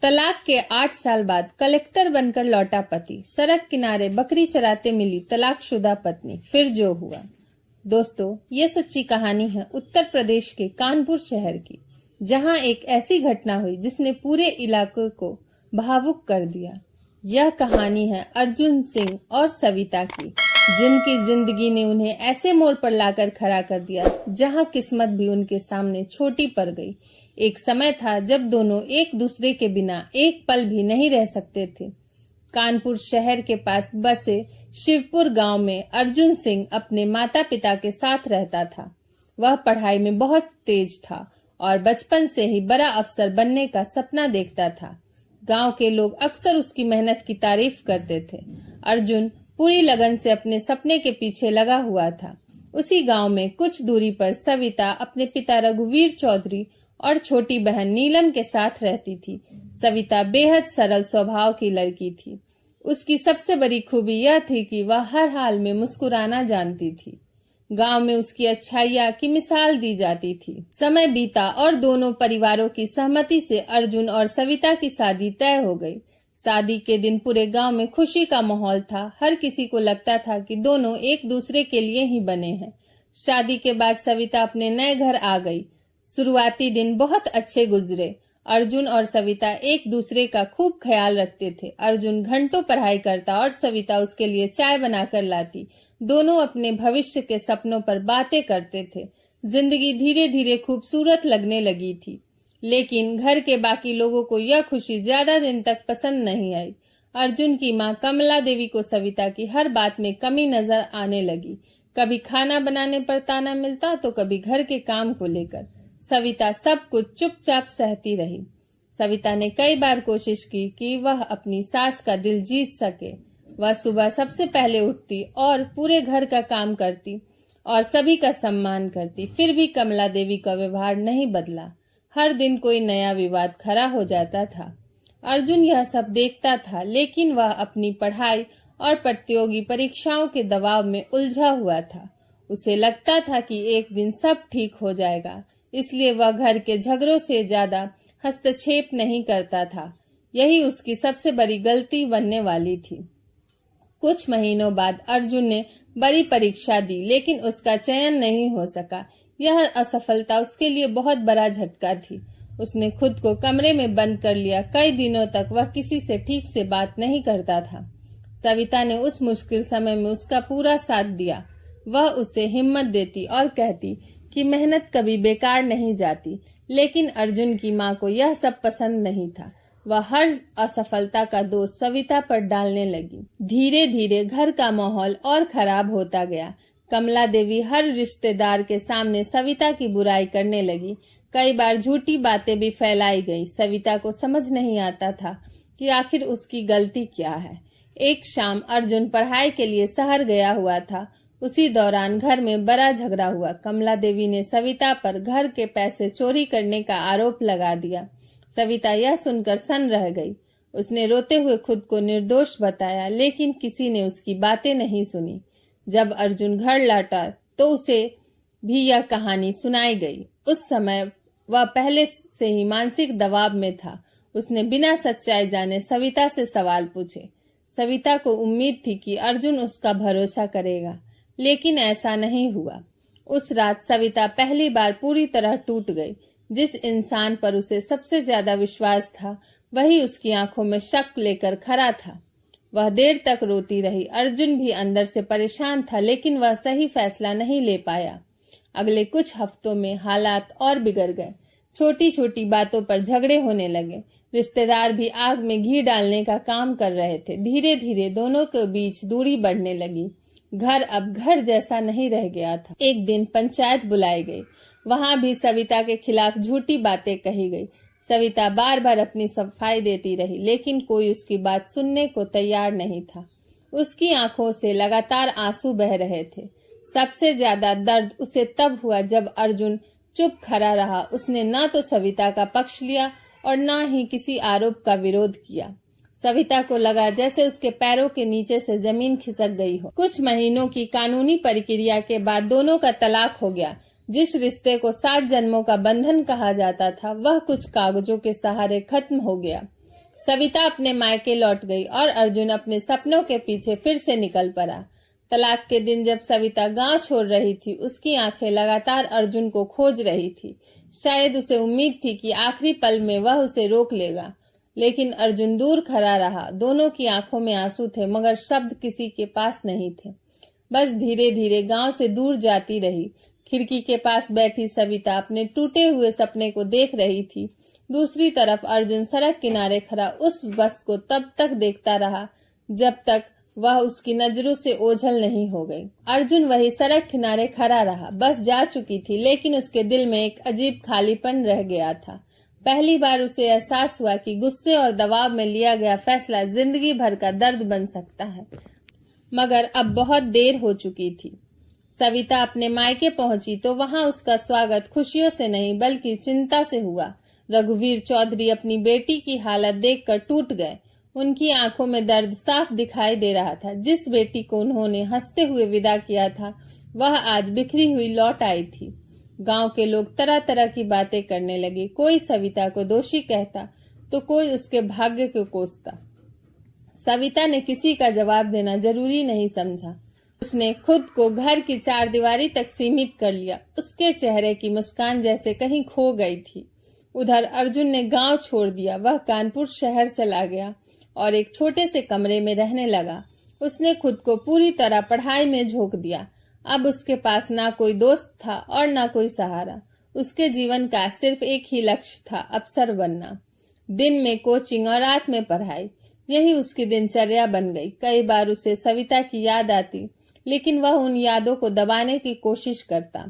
तलाक के 8 साल बाद कलेक्टर बनकर लौटा पति, सड़क किनारे बकरी चराते मिली तलाकशुदा पत्नी, फिर जो हुआ। दोस्तों, ये सच्ची कहानी है उत्तर प्रदेश के कानपुर शहर की, जहां एक ऐसी घटना हुई जिसने पूरे इलाके को भावुक कर दिया। यह कहानी है अर्जुन सिंह और सविता की, जिनकी जिंदगी ने उन्हें ऐसे मोड़ पर लाकर खड़ा कर दिया जहां किस्मत भी उनके सामने छोटी पड़ गई। एक समय था जब दोनों एक दूसरे के बिना एक पल भी नहीं रह सकते थे। कानपुर शहर के पास बसे शिवपुर गांव में अर्जुन सिंह अपने माता पिता के साथ रहता था। वह पढ़ाई में बहुत तेज था और बचपन से ही बड़ा अफसर बनने का सपना देखता था। गांव के लोग अक्सर उसकी मेहनत की तारीफ करते थे। अर्जुन पूरी लगन से अपने सपने के पीछे लगा हुआ था। उसी गांव में कुछ दूरी पर सविता अपने पिता रघुवीर चौधरी और छोटी बहन नीलम के साथ रहती थी। सविता बेहद सरल स्वभाव की लड़की थी। उसकी सबसे बड़ी खूबी यह थी कि वह हर हाल में मुस्कुराना जानती थी। गांव में उसकी अच्छाइयां की मिसाल दी जाती थी। समय बीता और दोनों परिवारों की सहमति से अर्जुन और सविता की शादी तय हो गई। शादी के दिन पूरे गांव में खुशी का माहौल था। हर किसी को लगता था कि दोनों एक दूसरे के लिए ही बने हैं। शादी के बाद सविता अपने नए घर आ गई। शुरुआती दिन बहुत अच्छे गुजरे। अर्जुन और सविता एक दूसरे का खूब ख्याल रखते थे। अर्जुन घंटों पढ़ाई करता और सविता उसके लिए चाय बनाकर लाती। दोनों अपने भविष्य के सपनों पर बातें करते थे। जिंदगी धीरे धीरे खूबसूरत लगने लगी थी, लेकिन घर के बाकी लोगों को यह खुशी ज्यादा दिन तक पसंद नहीं आई। अर्जुन की माँ कमला देवी को सविता की हर बात में कमी नजर आने लगी। कभी खाना बनाने पर ताना मिलता तो कभी घर के काम को लेकर। सविता सब कुछ चुपचाप सहती रही। सविता ने कई बार कोशिश की कि वह अपनी सास का दिल जीत सके। वह सुबह सबसे पहले उठती और पूरे घर का काम करती और सभी का सम्मान करती। फिर भी कमला देवी का व्यवहार नहीं बदला। हर दिन कोई नया विवाद खड़ा हो जाता था। अर्जुन यह सब देखता था, लेकिन वह अपनी पढ़ाई और प्रतियोगी परीक्षाओं के दबाव में उलझा हुआ था। उसे लगता था कि एक दिन सब ठीक हो जाएगा, इसलिए वह घर के झगड़ों से ज्यादा हस्तक्षेप नहीं करता था। यही उसकी सबसे बड़ी गलती बनने वाली थी। कुछ महीनों बाद अर्जुन ने बड़ी परीक्षा दी, लेकिन उसका चयन नहीं हो सका। यह असफलता उसके लिए बहुत बड़ा झटका थी। उसने खुद को कमरे में बंद कर लिया। कई दिनों तक वह किसी से ठीक से बात नहीं करता था। सविता ने उस मुश्किल समय में उसका पूरा साथ दिया। वह उसे हिम्मत देती और कहती कि मेहनत कभी बेकार नहीं जाती। लेकिन अर्जुन की माँ को यह सब पसंद नहीं था। वह हर असफलता का दोष सविता पर डालने लगी। धीरे धीरे घर का माहौल और खराब होता गया। कमला देवी हर रिश्तेदार के सामने सविता की बुराई करने लगी। कई बार झूठी बातें भी फैलाई गई। सविता को समझ नहीं आता था कि आखिर उसकी गलती क्या है। एक शाम अर्जुन पढ़ाई के लिए शहर गया हुआ था। उसी दौरान घर में बड़ा झगड़ा हुआ। कमला देवी ने सविता पर घर के पैसे चोरी करने का आरोप लगा दिया। सविता यह सुनकर सन्न रह गई। उसने रोते हुए खुद को निर्दोष बताया, लेकिन किसी ने उसकी बातें नहीं सुनी। जब अर्जुन घर लौटा तो उसे भी यह कहानी सुनाई गई। उस समय वह पहले से ही मानसिक दबाव में था। उसने बिना सच्चाई जाने सविता से सवाल पूछे। सविता को उम्मीद थी कि अर्जुन उसका भरोसा करेगा, लेकिन ऐसा नहीं हुआ। उस रात सविता पहली बार पूरी तरह टूट गई। जिस इंसान पर उसे सबसे ज्यादा विश्वास था, वही उसकी आंखों में शक लेकर खड़ा था। वह देर तक रोती रही। अर्जुन भी अंदर से परेशान था, लेकिन वह सही फैसला नहीं ले पाया। अगले कुछ हफ्तों में हालात और बिगड़ गए। छोटी छोटी बातों पर झगड़े होने लगे। रिश्तेदार भी आग में घी डालने का काम कर रहे थे। धीरे धीरे दोनों के बीच दूरी बढ़ने लगी। घर अब घर जैसा नहीं रह गया था। एक दिन पंचायत बुलाई गई। वहां भी सविता के खिलाफ झूठी बातें कही गई। सविता बार बार अपनी सफाई देती रही, लेकिन कोई उसकी बात सुनने को तैयार नहीं था। उसकी आंखों से लगातार आंसू बह रहे थे। सबसे ज्यादा दर्द उसे तब हुआ जब अर्जुन चुप खड़ा रहा। उसने न तो सविता का पक्ष लिया और न ही किसी आरोप का विरोध किया। सविता को लगा जैसे उसके पैरों के नीचे से जमीन खिसक गई हो। कुछ महीनों की कानूनी प्रक्रिया के बाद दोनों का तलाक हो गया। जिस रिश्ते को 7 जन्मों का बंधन कहा जाता था, वह कुछ कागजों के सहारे खत्म हो गया। सविता अपने मायके लौट गई और अर्जुन अपने सपनों के पीछे फिर से निकल पड़ा। तलाक के दिन जब सविता गांव छोड़ रही थी, उसकी आंखें लगातार अर्जुन को खोज रही थी। शायद उसे उम्मीद थी कि आखिरी पल में वह उसे रोक लेगा, लेकिन अर्जुन दूर खड़ा रहा। दोनों की आंखों में आंसू थे, मगर शब्द किसी के पास नहीं थे। बस धीरे धीरे गांव से दूर जाती रही। खिड़की के पास बैठी सविता अपने टूटे हुए सपने को देख रही थी। दूसरी तरफ अर्जुन सड़क किनारे खड़ा उस बस को तब तक देखता रहा जब तक वह उसकी नजरों से ओझल नहीं हो गई। अर्जुन वही सड़क किनारे खड़ा रहा। बस जा चुकी थी, लेकिन उसके दिल में एक अजीब खालीपन रह गया था। पहली बार उसे एहसास हुआ कि गुस्से और दबाव में लिया गया फैसला जिंदगी भर का दर्द बन सकता है। मगर अब बहुत देर हो चुकी थी। सविता अपने मायके पहुंची तो वहां उसका स्वागत खुशियों से नहीं बल्कि चिंता से हुआ। रघुवीर चौधरी अपनी बेटी की हालत देखकर टूट गए। उनकी आंखों में दर्द साफ दिखाई दे रहा था। जिस बेटी को उन्होंने हंसते हुए विदा किया था, वह आज बिखरी हुई लौट आई थी। गांव के लोग तरह तरह की बातें करने लगे। कोई सविता को दोषी कहता तो कोई उसके भाग्य को कोसता। सविता ने किसी का जवाब देना जरूरी नहीं समझा। उसने खुद को घर की चारदीवारी तक सीमित कर लिया। उसके चेहरे की मुस्कान जैसे कहीं खो गई थी। उधर अर्जुन ने गांव छोड़ दिया। वह कानपुर शहर चला गया और एक छोटे से कमरे में रहने लगा। उसने खुद को पूरी तरह पढ़ाई में झोंक दिया। अब उसके पास ना कोई दोस्त था और ना कोई सहारा। उसके जीवन का सिर्फ एक ही लक्ष्य था, अफसर बनना। दिन में कोचिंग और रात में पढ़ाई, यही उसकी दिनचर्या बन गई। कई बार उसे सविता की याद आती, लेकिन वह उन यादों को दबाने की कोशिश करता।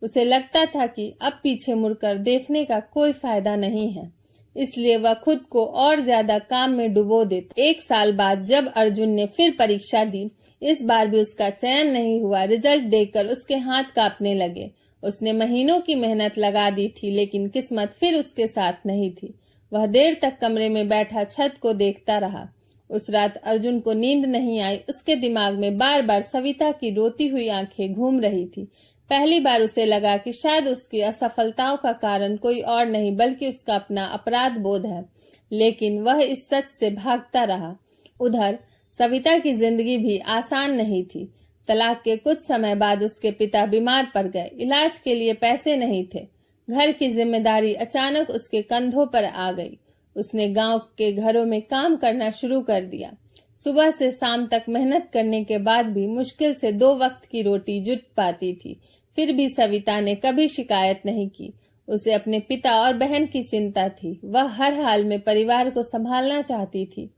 उसे लगता था कि अब पीछे मुड़कर देखने का कोई फायदा नहीं है, इसलिए वह खुद को और ज्यादा काम में डुबो देता। एक साल बाद जब अर्जुन ने फिर परीक्षा दी, इस बार भी उसका चयन नहीं हुआ। रिजल्ट देखकर उसके हाथ कांपने लगे। उसने महीनों की मेहनत लगा दी थी, लेकिन किस्मत फिर उसके साथ नहीं थी। वह देर तक कमरे में बैठा छत को देखता रहा। उस रात अर्जुन को नींद नहीं आई। उसके दिमाग में बार बार सविता की रोती हुई आंखें घूम रही थी। पहली बार उसे लगा कि शायद उसकी असफलताओं का कारण कोई और नहीं बल्कि उसका अपना अपराध बोध है, लेकिन वह इस सच से भागता रहा। उधर सविता की जिंदगी भी आसान नहीं थी। तलाक के कुछ समय बाद उसके पिता बीमार पड़ गए। इलाज के लिए पैसे नहीं थे। घर की जिम्मेदारी अचानक उसके कंधों पर आ गई। उसने गांव के घरों में काम करना शुरू कर दिया। सुबह से शाम तक मेहनत करने के बाद भी मुश्किल से 2 वक्त की रोटी जुट पाती थी। फिर भी सविता ने कभी शिकायत नहीं की। उसे अपने पिता और बहन की चिंता थी। वह हर हाल में परिवार को संभालना चाहती थी।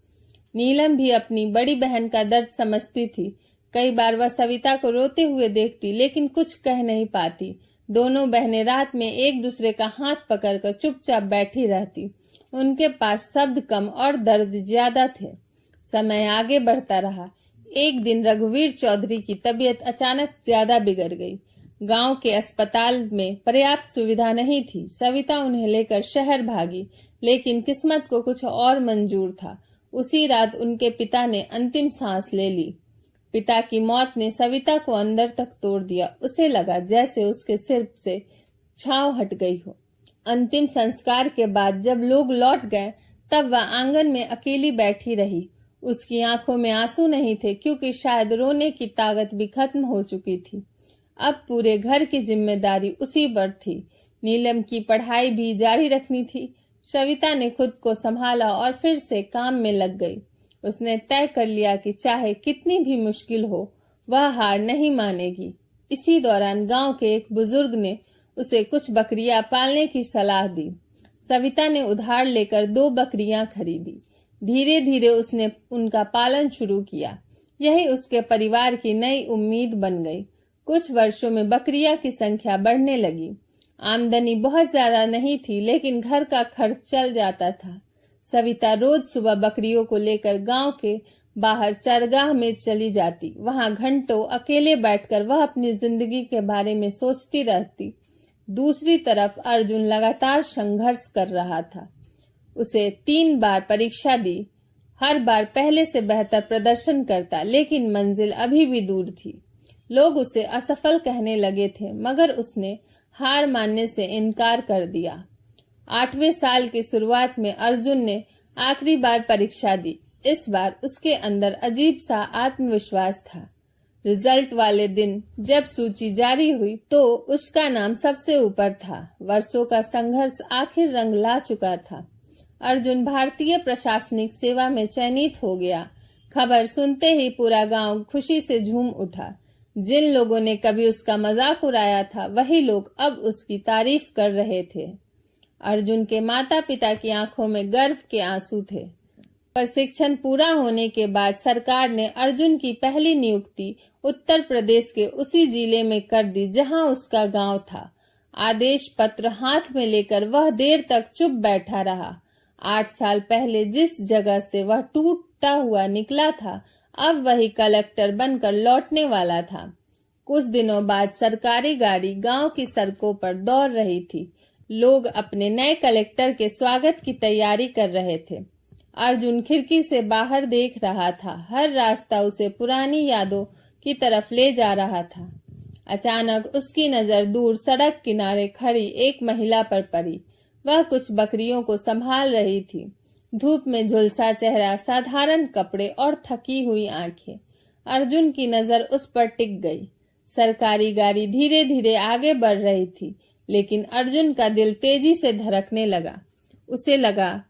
नीलम भी अपनी बड़ी बहन का दर्द समझती थी। कई बार वह सविता को रोते हुए देखती, लेकिन कुछ कह नहीं पाती। दोनों बहनें रात में एक दूसरे का हाथ पकड़कर चुपचाप बैठी रहती। उनके पास शब्द कम और दर्द ज्यादा थे। समय आगे बढ़ता रहा। एक दिन रघुवीर चौधरी की तबीयत अचानक ज्यादा बिगड़ गई। गांव के अस्पताल में पर्याप्त सुविधा नहीं थी। सविता उन्हें लेकर शहर भागी, लेकिन किस्मत को कुछ और मंजूर था। उसी रात उनके पिता ने अंतिम सांस ले ली। पिता की मौत ने सविता को अंदर तक तोड़ दिया। उसे लगा जैसे उसके सिर से छांव हट गई हो। अंतिम संस्कार के बाद जब लोग लौट गए, तब वह आंगन में अकेली बैठी रही। उसकी आंखों में आंसू नहीं थे, क्योंकि शायद रोने की ताकत भी खत्म हो चुकी थी। अब पूरे घर की जिम्मेदारी उसी पर थी। नीलम की पढ़ाई भी जारी रखनी थी। सविता ने खुद को संभाला और फिर से काम में लग गई। उसने तय कर लिया कि चाहे कितनी भी मुश्किल हो, वह हार नहीं मानेगी। इसी दौरान गांव के एक बुजुर्ग ने उसे कुछ बकरियां पालने की सलाह दी। सविता ने उधार लेकर 2 बकरियां खरीदी। धीरे धीरे उसने उनका पालन शुरू किया। यही उसके परिवार की नई उम्मीद बन गई। कुछ वर्षों में बकरियां की संख्या बढ़ने लगी। आमदनी बहुत ज्यादा नहीं थी, लेकिन घर का खर्च चल जाता था। सविता रोज सुबह बकरियों को लेकर गांव के बाहर चरगाह में चली जाती। वहां घंटों अकेले बैठकर वह अपनी जिंदगी के बारे में सोचती रहती। दूसरी तरफ अर्जुन लगातार संघर्ष कर रहा था। उसे 3 बार परीक्षा दी। हर बार पहले से बेहतर प्रदर्शन करता, लेकिन मंजिल अभी भी दूर थी। लोग उसे असफल कहने लगे थे, मगर उसने हार मानने से इनकार कर दिया। 8वें साल की शुरुआत में अर्जुन ने आखिरी बार परीक्षा दी। इस बार उसके अंदर अजीब सा आत्मविश्वास था। रिजल्ट वाले दिन जब सूची जारी हुई तो उसका नाम सबसे ऊपर था। वर्षों का संघर्ष आखिर रंग ला चुका था। अर्जुन भारतीय प्रशासनिक सेवा में चयनित हो गया। खबर सुनते ही पूरा गांव खुशी से झूम उठा। जिन लोगों ने कभी उसका मजाक उड़ाया था वही लोग अब उसकी तारीफ कर रहे थे। अर्जुन के माता पिता की आंखों में गर्व के आंसू थे। प्रशिक्षण पूरा होने के बाद सरकार ने अर्जुन की पहली नियुक्ति उत्तर प्रदेश के उसी जिले में कर दी जहां उसका गांव था। आदेश पत्र हाथ में लेकर वह देर तक चुप बैठा रहा। 8 साल पहले जिस जगह से वह टूटा हुआ निकला था, अब वही कलेक्टर बनकर लौटने वाला था। कुछ दिनों बाद सरकारी गाड़ी गांव की सड़कों पर दौड़ रही थी। लोग अपने नए कलेक्टर के स्वागत की तैयारी कर रहे थे। अर्जुन खिड़की से बाहर देख रहा था। हर रास्ता उसे पुरानी यादों की तरफ ले जा रहा था। अचानक उसकी नजर दूर सड़क किनारे खड़ी एक महिला पर पड़ी। वह कुछ बकरियों को संभाल रही थी। धूप में झुलसा चेहरा, साधारण कपड़े और थकी हुई आंखें। अर्जुन की नजर उस पर टिक गई। सरकारी गाड़ी धीरे धीरे आगे बढ़ रही थी, लेकिन अर्जुन का दिल तेजी से धड़कने लगा। उसे लगा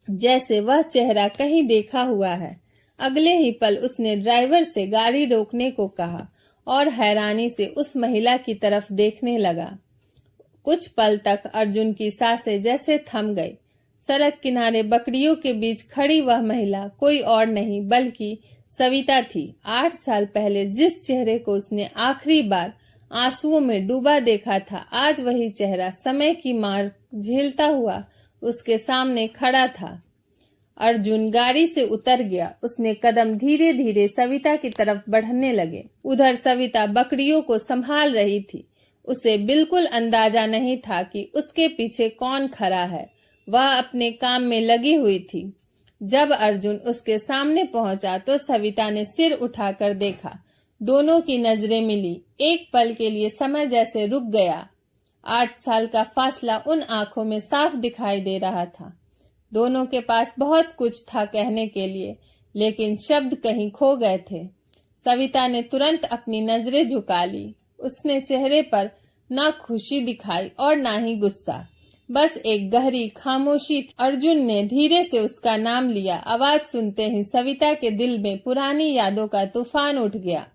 जैसे वह चेहरा कहीं देखा हुआ है। अगले ही पल उसने ड्राइवर से गाड़ी रोकने को कहा और हैरानी से उस महिला की तरफ देखने लगा। कुछ पल तक अर्जुन की सांसें जैसे थम गई। सड़क किनारे बकरियों के बीच खड़ी वह महिला कोई और नहीं बल्कि सविता थी। 8 साल पहले जिस चेहरे को उसने आखिरी बार आंसुओं में डूबा देखा था, आज वही चेहरा समय की मार झेलता हुआ उसके सामने खड़ा था। अर्जुन गाड़ी से उतर गया। उसने कदम धीरे धीरे सविता की तरफ बढ़ने लगे। उधर सविता बकरियों को संभाल रही थी। उसे बिल्कुल अंदाजा नहीं था कि उसके पीछे कौन खड़ा है। वह अपने काम में लगी हुई थी। जब अर्जुन उसके सामने पहुंचा तो सविता ने सिर उठाकर देखा। दोनों की नजरें मिली। एक पल के लिए समय जैसे रुक गया। 8 साल का फासला उन आंखों में साफ दिखाई दे रहा था। दोनों के पास बहुत कुछ था कहने के लिए, लेकिन शब्द कहीं खो गए थे। सविता ने तुरंत अपनी नजरें झुका ली। उसने चेहरे पर ना खुशी दिखाई और ना ही गुस्सा, बस एक गहरी खामोशी थी। अर्जुन ने धीरे से उसका नाम लिया। आवाज सुनते ही सविता के दिल में पुरानी यादों का तूफान उठ गया।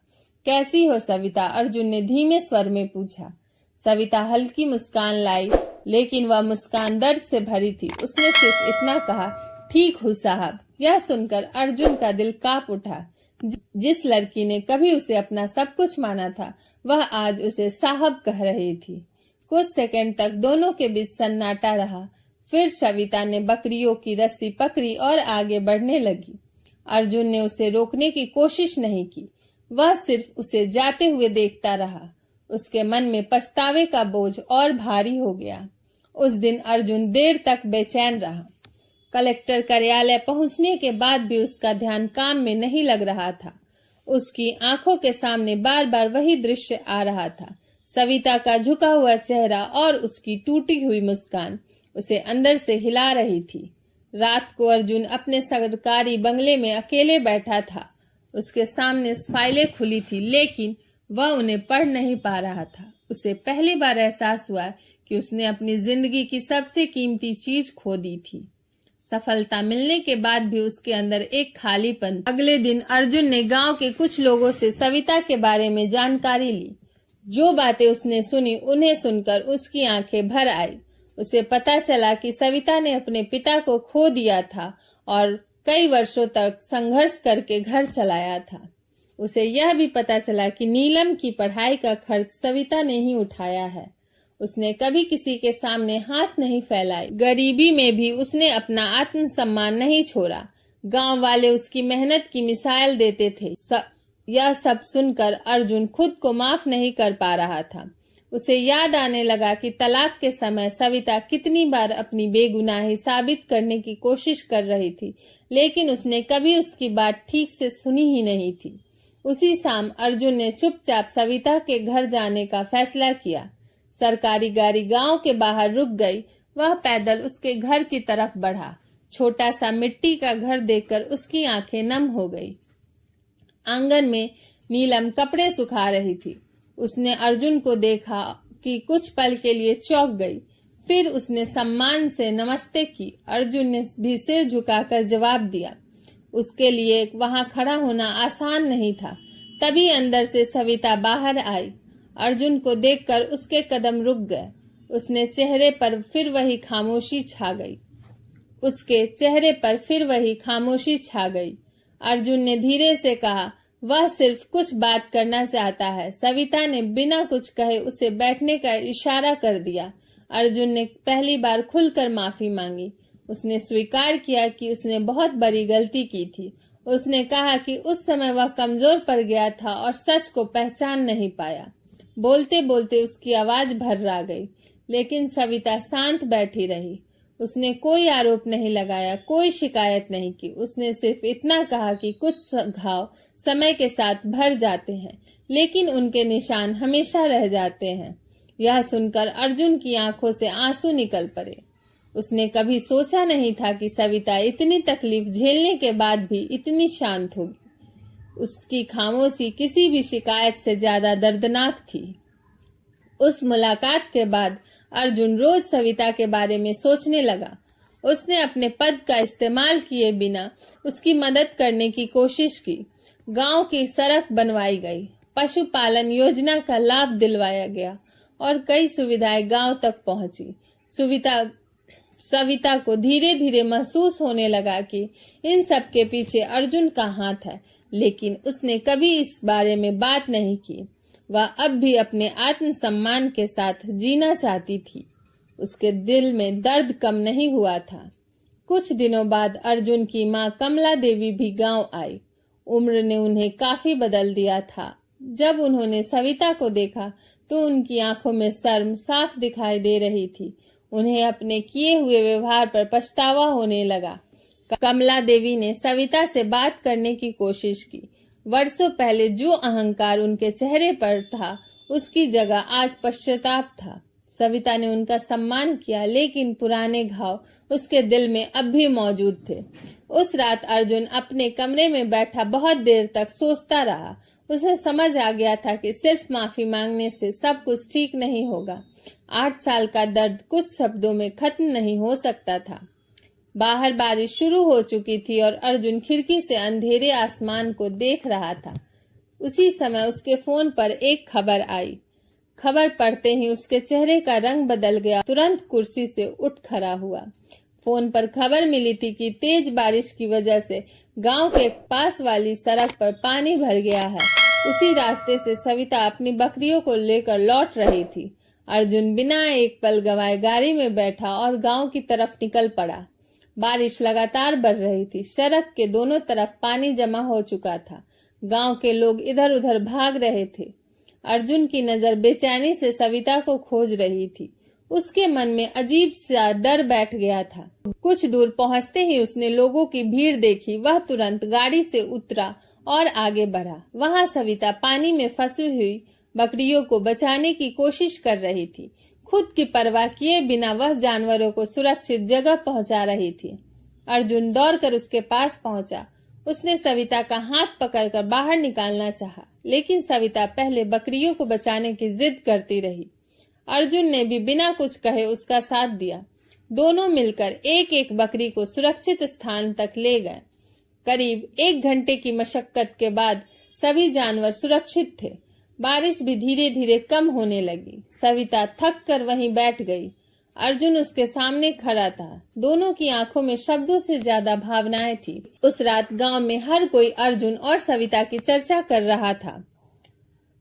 कैसी हो सविता? अर्जुन ने धीमे स्वर में पूछा। सविता हल्की मुस्कान लाई, लेकिन वह मुस्कान दर्द से भरी थी। उसने सिर्फ इतना कहा, ठीक हूँ साहब। यह सुनकर अर्जुन का दिल कांप उठा। जिस लड़की ने कभी उसे अपना सब कुछ माना था, वह आज उसे साहब कह रही थी। कुछ सेकंड तक दोनों के बीच सन्नाटा रहा। फिर सविता ने बकरियों की रस्सी पकड़ी और आगे बढ़ने लगी। अर्जुन ने उसे रोकने की कोशिश नहीं की। वह सिर्फ उसे जाते हुए देखता रहा। उसके मन में पछतावे का बोझ और भारी हो गया। उस दिन अर्जुन देर तक बेचैन रहा। कलेक्टर कार्यालय पहुंचने के बाद भी उसका ध्यान काम में नहीं लग रहा था। उसकी आंखों के सामने बार बार वही दृश्य आ रहा था। सविता का झुका हुआ चेहरा और उसकी टूटी हुई मुस्कान उसे अंदर से हिला रही थी। रात को अर्जुन अपने सरकारी बंगले में अकेले बैठा था। उसके सामने फाइलें खुली थी, लेकिन वह उन्हें पढ़ नहीं पा रहा था। उसे पहली बार एहसास हुआ कि उसने अपनी जिंदगी की सबसे कीमती चीज खो दी थी। सफलता मिलने के बाद भी उसके अंदर एक खालीपन। अगले दिन अर्जुन ने गांव के कुछ लोगों से सविता के बारे में जानकारी ली। जो बातें उसने सुनी उन्हें सुनकर उसकी आंखें भर आई। उसे पता चला कि सविता ने अपने पिता को खो दिया था और कई वर्षों तक संघर्ष करके घर चलाया था। उसे यह भी पता चला कि नीलम की पढ़ाई का खर्च सविता ने ही उठाया है। उसने कभी किसी के सामने हाथ नहीं फैलाई। गरीबी में भी उसने अपना आत्मसम्मान नहीं छोड़ा। गांव वाले उसकी मेहनत की मिसाल देते थे। यह सब सुनकर अर्जुन खुद को माफ नहीं कर पा रहा था। उसे याद आने लगा कि तलाक के समय सविता कितनी बार अपनी बेगुनाही साबित करने की कोशिश कर रही थी, लेकिन उसने कभी उसकी बात ठीक से सुनी ही नहीं थी। उसी शाम अर्जुन ने चुपचाप सविता के घर जाने का फैसला किया। सरकारी गाड़ी गांव के बाहर रुक गई। वह पैदल उसके घर की तरफ बढ़ा। छोटा सा मिट्टी का घर देखकर उसकी आंखें नम हो गई। आंगन में नीलम कपड़े सुखा रही थी। उसने अर्जुन को देखा कि कुछ पल के लिए चौंक गई। फिर उसने सम्मान से नमस्ते की। अर्जुन ने भी सिर झुकाकर जवाब दिया। उसके लिए वहां खड़ा होना आसान नहीं था। तभी अंदर से सविता बाहर आई। अर्जुन को देखकर उसके कदम रुक गए। उसने चेहरे पर फिर वही खामोशी छा गई। उसके चेहरे पर फिर वही खामोशी छा गई। अर्जुन ने धीरे से कहा, वह सिर्फ कुछ बात करना चाहता है। सविता ने बिना कुछ कहे उसे बैठने का इशारा कर दिया। अर्जुन ने पहली बार खुलकर माफी मांगी। उसने स्वीकार किया कि उसने बहुत बड़ी गलती की थी। उसने कहा कि उस समय वह कमजोर पड़ गया था और सच को पहचान नहीं पाया। बोलते बोलते उसकी आवाज भर्रा गई, लेकिन सविता शांत बैठी रही। उसने कोई आरोप नहीं लगाया, कोई शिकायत नहीं की। उसने सिर्फ इतना कहा कि कुछ घाव समय के साथ भर जाते हैं, लेकिन उनके निशान हमेशा रह जाते हैं। यह सुनकर अर्जुन की आंखों से आंसू निकल पड़े। उसने कभी सोचा नहीं था कि सविता इतनी तकलीफ झेलने के बाद भी इतनी शांत होगी। उसकी खामोशी किसी भी शिकायत से ज्यादा दर्दनाक थी। उस मुलाकात के बाद अर्जुन रोज सविता के बारे में सोचने लगा। उसने अपने पद का इस्तेमाल किए बिना उसकी मदद करने की कोशिश की। गांव की सड़क बनवाई गई, पशुपालन योजना का लाभ दिलवाया गया और कई सुविधाएं गांव तक पहुंची। सविता को धीरे धीरे महसूस होने लगा कि इन सब के पीछे अर्जुन का हाथ है, लेकिन उसने कभी इस बारे में बात नहीं की। वह अब भी अपने आत्मसम्मान के साथ जीना चाहती थी। उसके दिल में दर्द कम नहीं हुआ था। कुछ दिनों बाद अर्जुन की मां कमला देवी भी गांव आई। उम्र ने उन्हें काफी बदल दिया था। जब उन्होंने सविता को देखा तो उनकी आंखों में शर्म साफ दिखाई दे रही थी। उन्हें अपने किए हुए व्यवहार पर पछतावा होने लगा। कमला देवी ने सविता से बात करने की कोशिश की। वर्षों पहले जो अहंकार उनके चेहरे पर था, उसकी जगह आज पश्चाताप था। सविता ने उनका सम्मान किया, लेकिन पुराने घाव उसके दिल में अब भी मौजूद थे। उस रात अर्जुन अपने कमरे में बैठा बहुत देर तक सोचता रहा। उसे समझ आ गया था कि सिर्फ माफी मांगने से सब कुछ ठीक नहीं होगा। 8 साल का दर्द कुछ शब्दों में खत्म नहीं हो सकता था। बाहर बारिश शुरू हो चुकी थी और अर्जुन खिड़की से अंधेरे आसमान को देख रहा था। उसी समय उसके फोन पर एक खबर आई। खबर पढ़ते ही उसके चेहरे का रंग बदल गया। तुरंत कुर्सी से उठ खड़ा हुआ। फोन पर खबर मिली थी कि तेज बारिश की वजह से गांव के पास वाली सड़क पर पानी भर गया है। उसी रास्ते से सविता अपनी बकरियों को लेकर लौट रही थी। अर्जुन बिना एक पल गवाए गाड़ी में बैठा और गांव की तरफ निकल पड़ा। बारिश लगातार बढ़ रही थी। सड़क के दोनों तरफ पानी जमा हो चुका था। गांव के लोग इधर उधर भाग रहे थे। अर्जुन की नजर बेचैनी से सविता को खोज रही थी। उसके मन में अजीब सा डर बैठ गया था। कुछ दूर पहुंचते ही उसने लोगों की भीड़ देखी। वह तुरंत गाड़ी से उतरा और आगे बढ़ा। वहां सविता पानी में फंसी हुई बकरियों को बचाने की कोशिश कर रही थी। खुद की परवाह किए बिना वह जानवरों को सुरक्षित जगह पहुंचा रही थी। अर्जुन दौड़कर उसके पास पहुंचा। उसने सविता का हाथ पकड़कर बाहर निकालना चाहा, लेकिन सविता पहले बकरियों को बचाने की जिद करती रही। अर्जुन ने भी बिना कुछ कहे उसका साथ दिया। दोनों मिलकर एक एक बकरी को सुरक्षित स्थान तक ले गए। करीब 1 घंटे की मशक्कत के बाद सभी जानवर सुरक्षित थे। बारिश भी धीरे धीरे कम होने लगी। सविता थक कर वहीं बैठ गई। अर्जुन उसके सामने खड़ा था। दोनों की आंखों में शब्दों से ज्यादा भावनाएं थी। उस रात गांव में हर कोई अर्जुन और सविता की चर्चा कर रहा था।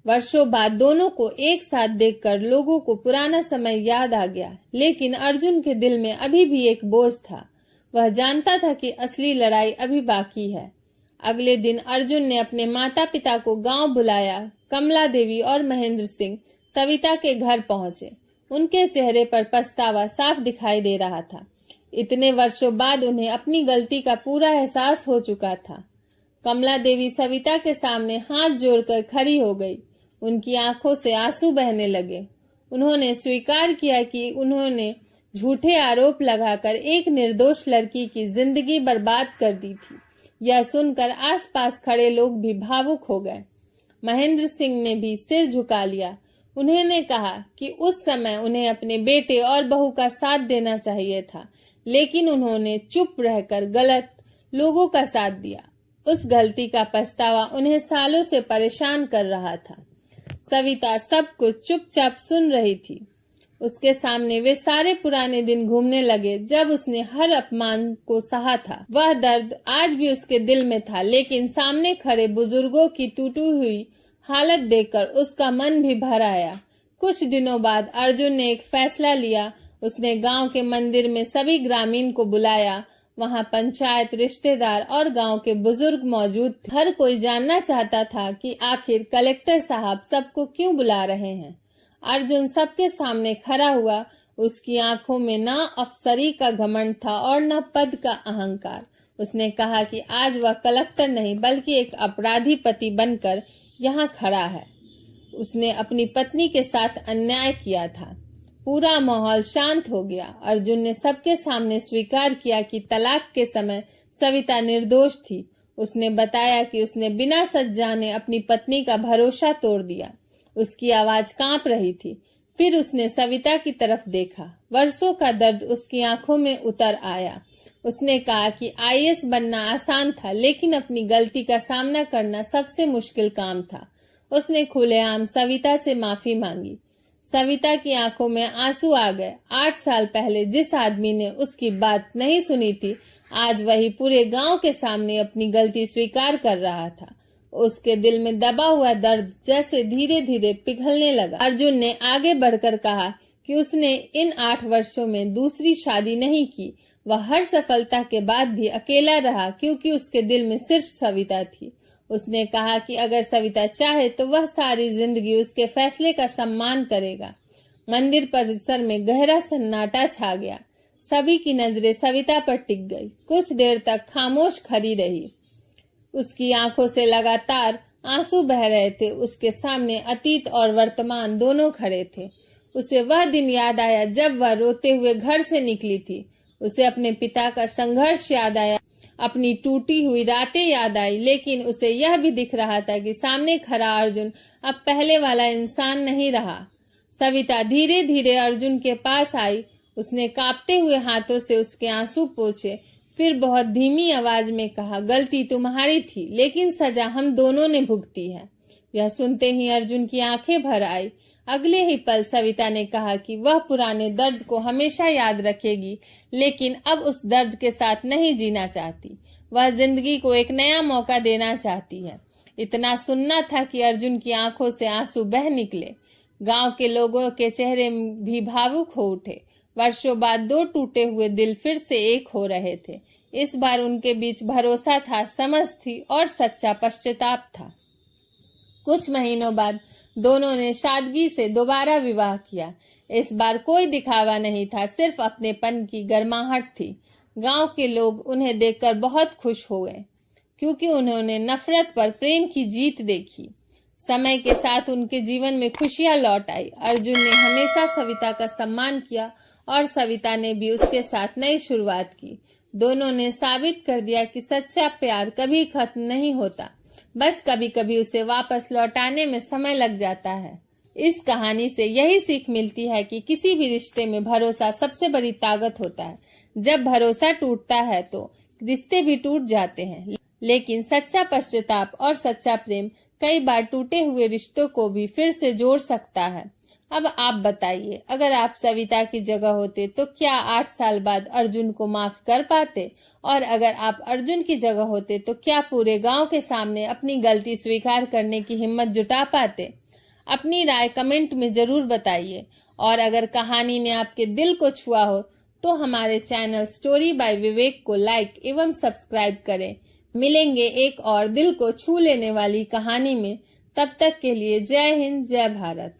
वर्षों बाद दोनों को एक साथ देखकर लोगों को पुराना समय याद आ गया, लेकिन अर्जुन के दिल में अभी भी एक बोझ था। वह जानता था कि असली लड़ाई अभी बाकी है। अगले दिन अर्जुन ने अपने माता पिता को गांव बुलाया। कमला देवी और महेंद्र सिंह सविता के घर पहुंचे। उनके चेहरे पर पछतावा साफ दिखाई दे रहा था। इतने वर्षों बाद उन्हें अपनी गलती का पूरा एहसास हो चुका था। कमला देवी सविता के सामने हाथ जोड़कर खड़ी हो गई। उनकी आंखों से आंसू बहने लगे। उन्होंने स्वीकार किया कि उन्होंने झूठे आरोप लगाकर एक निर्दोष लड़की की जिंदगी बर्बाद कर दी थी। यह सुनकर आसपास खड़े लोग भी भावुक हो गए। महेंद्र सिंह ने भी सिर झुका लिया। उन्होंने कहा कि उस समय उन्हें अपने बेटे और बहू का साथ देना चाहिए था, लेकिन उन्होंने चुप रहकर गलत लोगों का साथ दिया। उस गलती का पछतावा उन्हें सालों से परेशान कर रहा था। सविता सब कुछ चुपचाप सुन रही थी। उसके सामने वे सारे पुराने दिन घूमने लगे जब उसने हर अपमान को सहा था। वह दर्द आज भी उसके दिल में था, लेकिन सामने खड़े बुजुर्गों की टूटी हुई हालत देखकर उसका मन भी भर आया। कुछ दिनों बाद अर्जुन ने एक फैसला लिया। उसने गांव के मंदिर में सभी ग्रामीण को बुलाया। वहां पंचायत, रिश्तेदार और गांव के बुजुर्ग मौजूद थे। हर कोई जानना चाहता था कि आखिर कलेक्टर साहब सबको क्यों बुला रहे हैं। अर्जुन सबके सामने खड़ा हुआ। उसकी आंखों में न अफसरी का घमंड था और न पद का अहंकार। उसने कहा कि आज वह कलेक्टर नहीं बल्कि एक अपराधी पति बनकर यहाँ खड़ा है। उसने अपनी पत्नी के साथ अन्याय किया था। पूरा माहौल शांत हो गया। अर्जुन ने सबके सामने स्वीकार किया कि तलाक के समय सविता निर्दोष थी। उसने बताया कि उसने बिना सच जाने अपनी पत्नी का भरोसा तोड़ दिया। उसकी आवाज कांप रही थी। फिर उसने सविता की तरफ देखा। वर्षों का दर्द उसकी आंखों में उतर आया। उसने कहा कि आईएएस बनना आसान था, लेकिन अपनी गलती का सामना करना सबसे मुश्किल काम था। उसने खुलेआम सविता से माफी मांगी। सविता की आंखों में आंसू आ गए। 8 साल पहले जिस आदमी ने उसकी बात नहीं सुनी थी, आज वही पूरे गांव के सामने अपनी गलती स्वीकार कर रहा था। उसके दिल में दबा हुआ दर्द जैसे धीरे धीरे पिघलने लगा। अर्जुन ने आगे बढ़कर कहा कि उसने इन 8 वर्षों में दूसरी शादी नहीं की। वह हर सफलता के बाद भी अकेला रहा क्योंकि उसके दिल में सिर्फ सविता थी। उसने कहा कि अगर सविता चाहे तो वह सारी जिंदगी उसके फैसले का सम्मान करेगा। मंदिर परिसर में गहरा सन्नाटा छा गया। सभी की नजरें सविता पर टिक गई। कुछ देर तक खामोश खड़ी रही। उसकी आंखों से लगातार आंसू बह रहे थे। उसके सामने अतीत और वर्तमान दोनों खड़े थे। उसे वह दिन याद आया जब वह रोते हुए घर से निकली थी। उसे अपने पिता का संघर्ष याद आया, अपनी टूटी हुई रातें याद आई, लेकिन उसे यह भी दिख रहा था कि सामने खड़ा अर्जुन अब पहले वाला इंसान नहीं रहा। सविता धीरे धीरे अर्जुन के पास आई। उसने कांपते हुए हाथों से उसके आंसू पोंछे, फिर बहुत धीमी आवाज में कहा, गलती तुम्हारी थी, लेकिन सजा हम दोनों ने भुगती है। यह सुनते ही अर्जुन की आंखें भर आई। अगले ही पल सविता ने कहा कि वह पुराने दर्द को हमेशा याद रखेगी, लेकिन अब उस दर्द के साथ नहीं जीना चाहती। वह जिंदगी को एक नया मौका देना चाहती है। इतना सुनना था कि अर्जुन की आंखों से आंसू बह निकले। गांव के लोगों के चेहरे भी भावुक हो उठे। वर्षों बाद 2 टूटे हुए दिल फिर से एक हो रहे थे। इस बार उनके बीच भरोसा था, समझ थी और सच्चा पश्चाताप था। कुछ महीनों बाद दोनों ने सादगी से दोबारा विवाह किया। इस बार कोई दिखावा नहीं था, सिर्फ अपनेपन की गर्माहट थी। गांव के लोग उन्हें देखकर बहुत खुश हो गए क्योंकि उन्होंने नफरत पर प्रेम की जीत देखी। समय के साथ उनके जीवन में खुशियां लौट आई। अर्जुन ने हमेशा सविता का सम्मान किया और सविता ने भी उसके साथ नई शुरुआत की। दोनों ने साबित कर दिया कि सच्चा प्यार कभी खत्म नहीं होता, बस कभी कभी उसे वापस लौटाने में समय लग जाता है। इस कहानी से यही सीख मिलती है कि किसी भी रिश्ते में भरोसा सबसे बड़ी ताकत होता है। जब भरोसा टूटता है तो रिश्ते भी टूट जाते हैं, लेकिन सच्चा पश्चाताप और सच्चा प्रेम कई बार टूटे हुए रिश्तों को भी फिर से जोड़ सकता है। अब आप बताइए, अगर आप सविता की जगह होते तो क्या 8 साल बाद अर्जुन को माफ कर पाते? और अगर आप अर्जुन की जगह होते तो क्या पूरे गांव के सामने अपनी गलती स्वीकार करने की हिम्मत जुटा पाते? अपनी राय कमेंट में जरूर बताइए। और अगर कहानी ने आपके दिल को छुआ हो तो हमारे चैनल स्टोरी बाय विवेक को लाइक एवं सब्सक्राइब करें। मिलेंगे एक और दिल को छू लेने वाली कहानी में। तब तक के लिए जय हिंद, जय भारत।